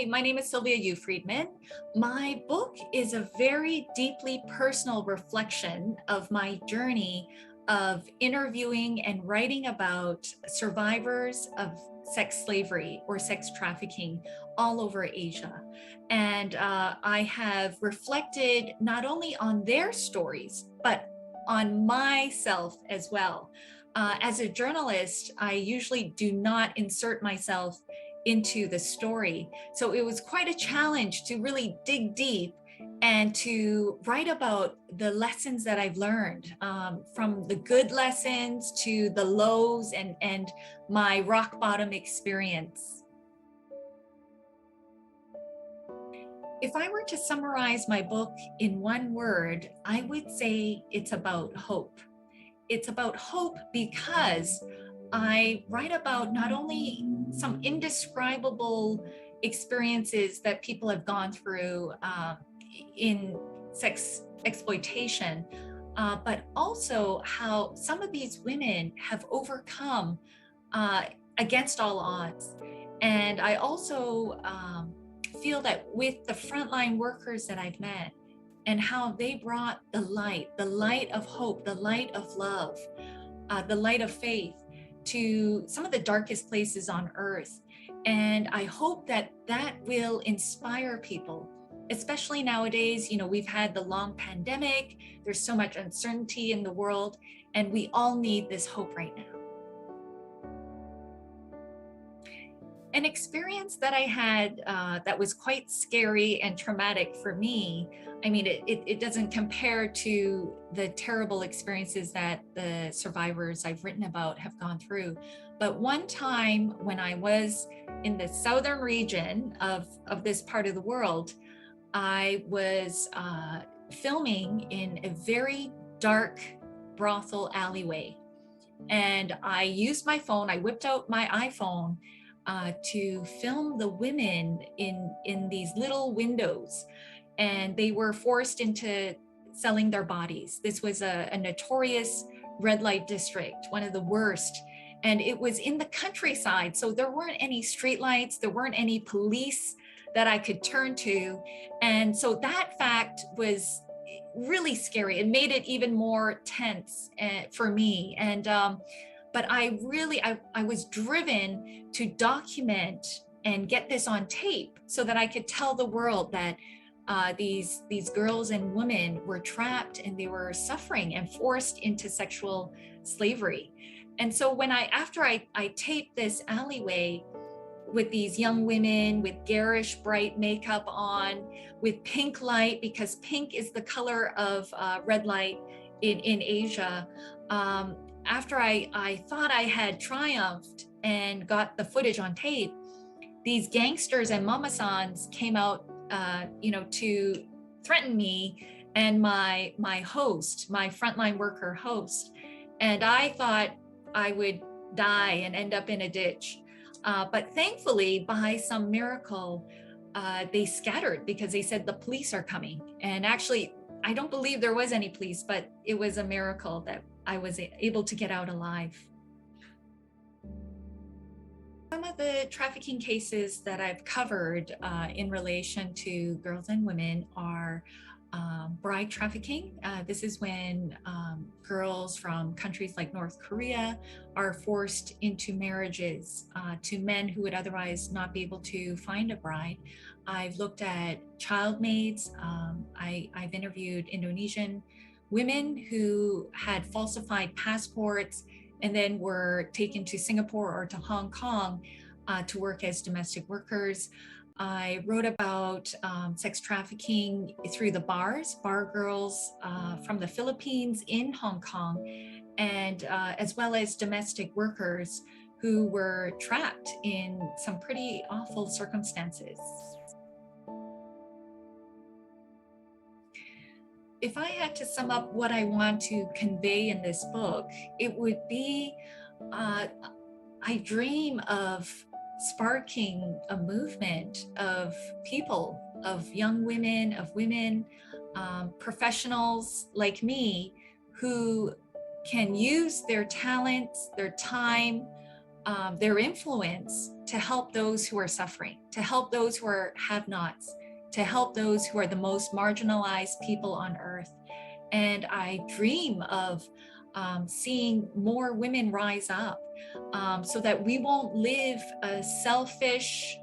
Hi, my name is Sylvia Yu Friedman. My book is a very deeply personal reflection of my journey of interviewing and writing about survivors of sex slavery or sex trafficking all over Asia. And I have reflected not only on their stories, but on myself as well. As a journalist, I usually do not insert myself into the story. So it was quite a challenge to really dig deep and to write about the lessons that I've learned, from the good lessons to the lows and my rock bottom experience. If I were to summarize my book in one word, I would say it's about hope. It's about hope because I write about not only some indescribable experiences that people have gone through in sex exploitation, but also how some of these women have overcome against all odds. And I also feel that with the frontline workers that I've met, and how they brought the light of hope, the light of love, the light of faith to some of the darkest places on earth. And I hope that that will inspire people, especially nowadays. You know, we've had the long pandemic, there's so much uncertainty in the world, and we all need this hope right now. An experience that I had that was quite scary and traumatic for me. I mean, it doesn't compare to the terrible experiences that the survivors I've written about have gone through. But one time when I was in the southern region of this part of the world, I was filming in a very dark brothel alleyway. And I used my phone, I whipped out my iPhone to film the women in these little windows, and they were forced into selling their bodies. This was a notorious red light district, one of the worst, and it was in the countryside, so there weren't any streetlights, there weren't any police that I could turn to, and so that fact was really scary. It made it even more tense for me. And but I was driven to document and get this on tape so that I could tell the world that these girls and women were trapped and they were suffering and forced into sexual slavery. And so after I taped this alleyway with these young women with garish bright makeup on, with pink light, because pink is the color of red light in Asia. After I thought I had triumphed and got the footage on tape, these gangsters and mamasans came out, to threaten me and my host, my frontline worker host. And I thought I would die and end up in a ditch. But thankfully, by some miracle, they scattered because they said the police are coming. And actually, I don't believe there was any police, but it was a miracle that I was able to get out alive. Some of the trafficking cases that I've covered in relation to girls and women are bride trafficking. This is when girls from countries like North Korea are forced into marriages to men who would otherwise not be able to find a bride. I've looked at child maids. I've interviewed Indonesian women who had falsified passports and then were taken to Singapore or to Hong Kong to work as domestic workers. I wrote about sex trafficking through the bar girls from the Philippines in Hong Kong, and as well as domestic workers who were trapped in some pretty awful circumstances. If I had to sum up what I want to convey in this book, it would be, I dream of sparking a movement of people, of young women, of women, professionals like me, who can use their talents, their time, their influence to help those who are suffering, to help those who are have-nots, to help those who are the most marginalized people on earth. And I dream of seeing more women rise up, so that we won't live a selfish,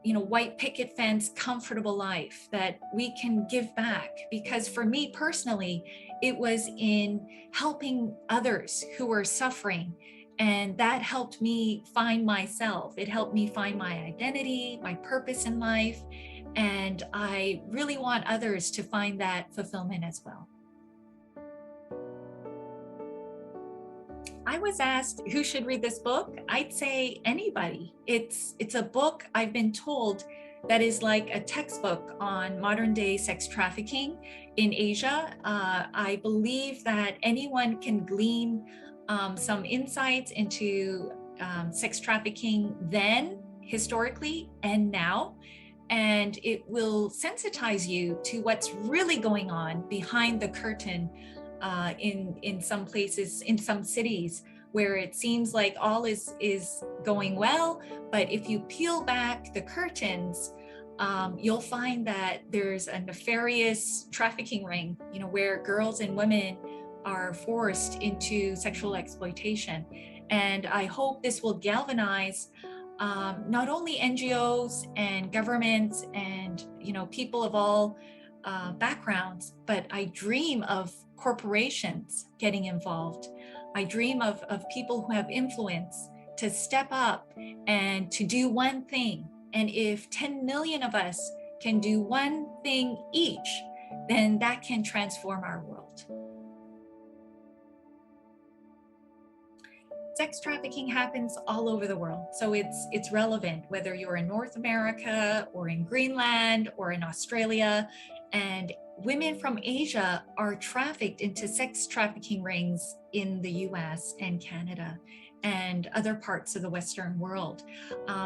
white picket fence, comfortable life, that we can give back. Because for me personally, it was in helping others who were suffering. And that helped me find myself. It helped me find my identity, my purpose in life. And I really want others to find that fulfillment as well. I was asked who should read this book. I'd say anybody. It's a book, I've been told, that is like a textbook on modern day sex trafficking in Asia. I believe that anyone can glean some insights into sex trafficking then, historically, and now. And it will sensitize you to what's really going on behind the curtain in some places, in some cities, where it seems like all is going well. But if you peel back the curtains, you'll find that there's a nefarious trafficking ring, where girls and women are forced into sexual exploitation. And I hope this will galvanize not only NGOs and governments and people of all backgrounds, but I dream of corporations getting involved. I dream of people who have influence to step up and to do one thing. And if 10 million of us can do one thing each, then that can transform our world. Sex trafficking happens all over the world. So it's relevant whether you're in North America or in Greenland or in Australia. And women from Asia are trafficked into sex trafficking rings in the US and Canada and other parts of the Western world.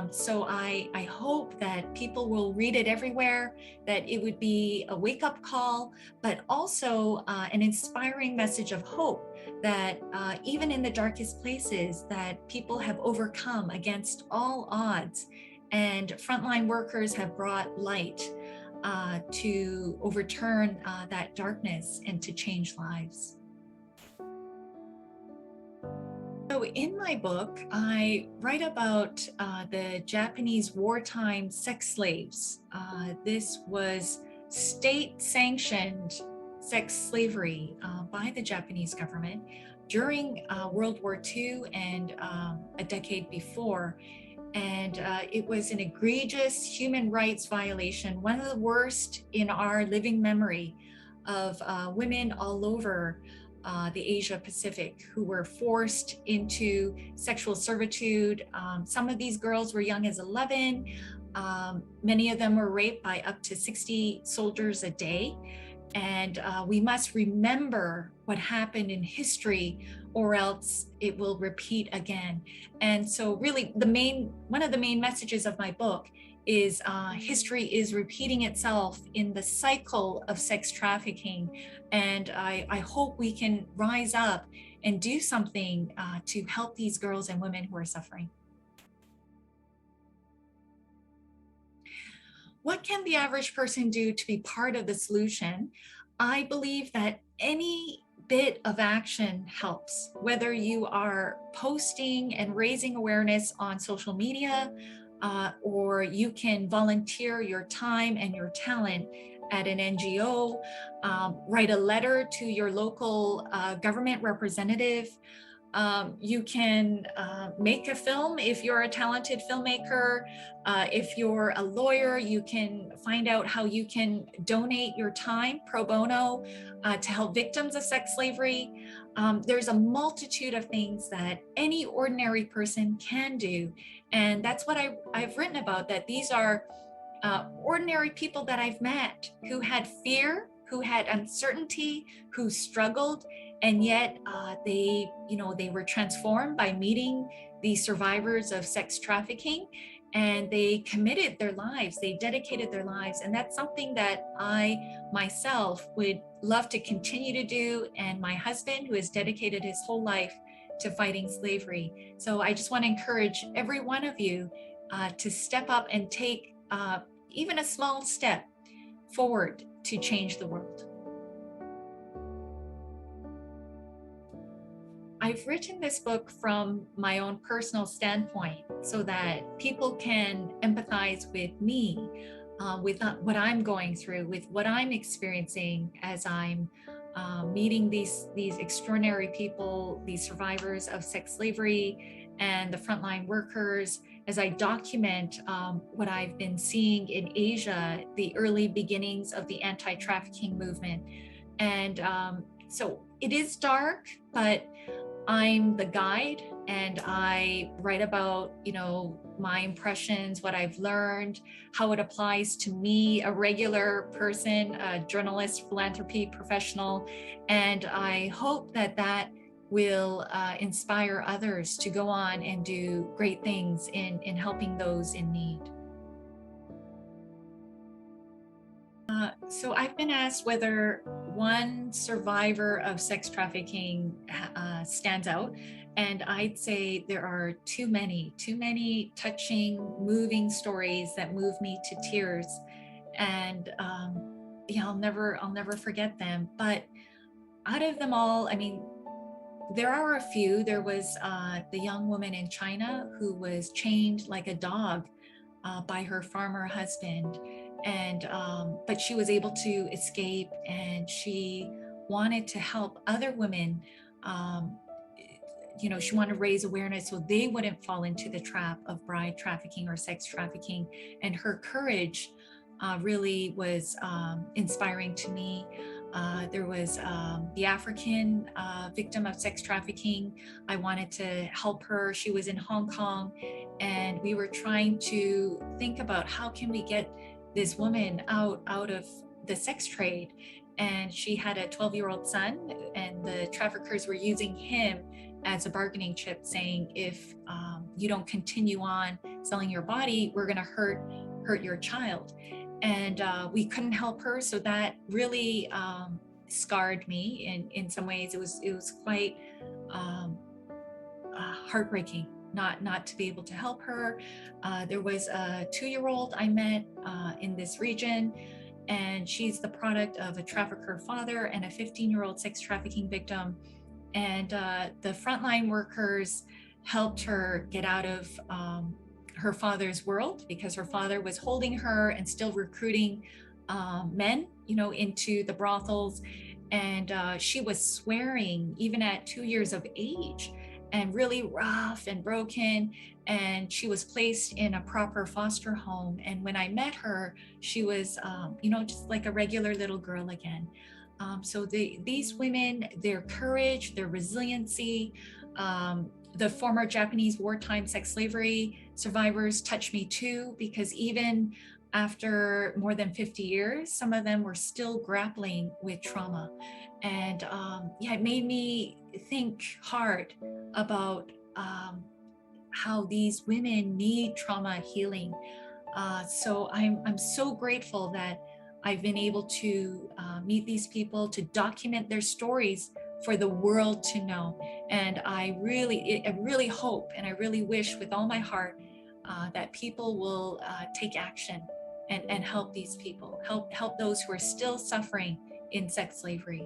So I hope that people will read it everywhere, that it would be a wake-up call, but also an inspiring message of hope, that even in the darkest places, that people have overcome against all odds, and frontline workers have brought light to overturn that darkness and to change lives. So in my book, I write about the Japanese wartime sex slaves. This was state-sanctioned sex slavery by the Japanese government during World War II and a decade before. And it was an egregious human rights violation, one of the worst in our living memory, of women all over the Asia Pacific who were forced into sexual servitude. Some of these girls were young as 11. Many of them were raped by up to 60 soldiers a day. And we must remember what happened in history, or else it will repeat again. And so really one of the main messages of my book is history is repeating itself in the cycle of sex trafficking. And I hope we can rise up and do something to help these girls and women who are suffering. What can the average person do to be part of the solution? I believe that any bit of action helps, whether you are posting and raising awareness on social media, or you can volunteer your time and your talent at an NGO, write a letter to your local government representative. You can make a film if you're a talented filmmaker. If you're a lawyer, you can find out how you can donate your time pro bono to help victims of sex slavery. There's a multitude of things that any ordinary person can do. And that's what I've written about, that these are ordinary people that I've met who had fear, who had uncertainty, who struggled, and yet they were transformed by meeting the survivors of sex trafficking, and they committed their lives, they dedicated their lives. And that's something that I myself would love to continue to do. And my husband, who has dedicated his whole life to fighting slavery. So I just want to encourage every one of you to step up and take even a small step forward to change the world. I've written this book from my own personal standpoint so that people can empathize with me, with what I'm going through, with what I'm experiencing as I'm meeting these extraordinary people, these survivors of sex slavery and the frontline workers, as I document what I've been seeing in Asia, the early beginnings of the anti-trafficking movement. And so it is dark, but I'm the guide, and I write about, my impressions, what I've learned, how it applies to me, a regular person, a journalist, philanthropy professional. And I hope that that will inspire others to go on and do great things in helping those in need. So I've been asked whether one survivor of sex trafficking stands out, and I'd say there are too many touching, moving stories that move me to tears, and I'll never forget them. But out of them all, I mean, there are a few. There was the young woman in China who was chained like a dog by her farmer husband, and but she was able to escape, and she wanted to help other women. She wanted to raise awareness so they wouldn't fall into the trap of bride trafficking or sex trafficking, and her courage really was inspiring to me. There was the African victim of sex trafficking. I wanted to help her. She was in Hong Kong, and we were trying to think about how can we get this woman out of the sex trade. And she had a 12-year-old son, and the traffickers were using him as a bargaining chip, saying, if you don't continue on selling your body, we're going to hurt your child. And we couldn't help her, so that really scarred me in some ways. It was quite heartbreaking not to be able to help her. There was a 2-year-old I met in this region, and she's the product of a trafficker father and a 15-year-old sex trafficking victim. And the frontline workers helped her get out of her father's world, because her father was holding her and still recruiting men, into the brothels. And she was swearing even at 2 years of age, and really rough and broken. And she was placed in a proper foster home. And when I met her, she was, just like a regular little girl again. So these women, their courage, their resiliency, the former Japanese wartime sex slavery survivors touch me too, because even after more than 50 years, some of them were still grappling with trauma. And it made me think hard about how these women need trauma healing. So I'm so grateful that I've been able to meet these people, to document their stories for the world to know. And I really hope, and I really wish with all my heart that people will take action and help these people, help those who are still suffering in sex slavery.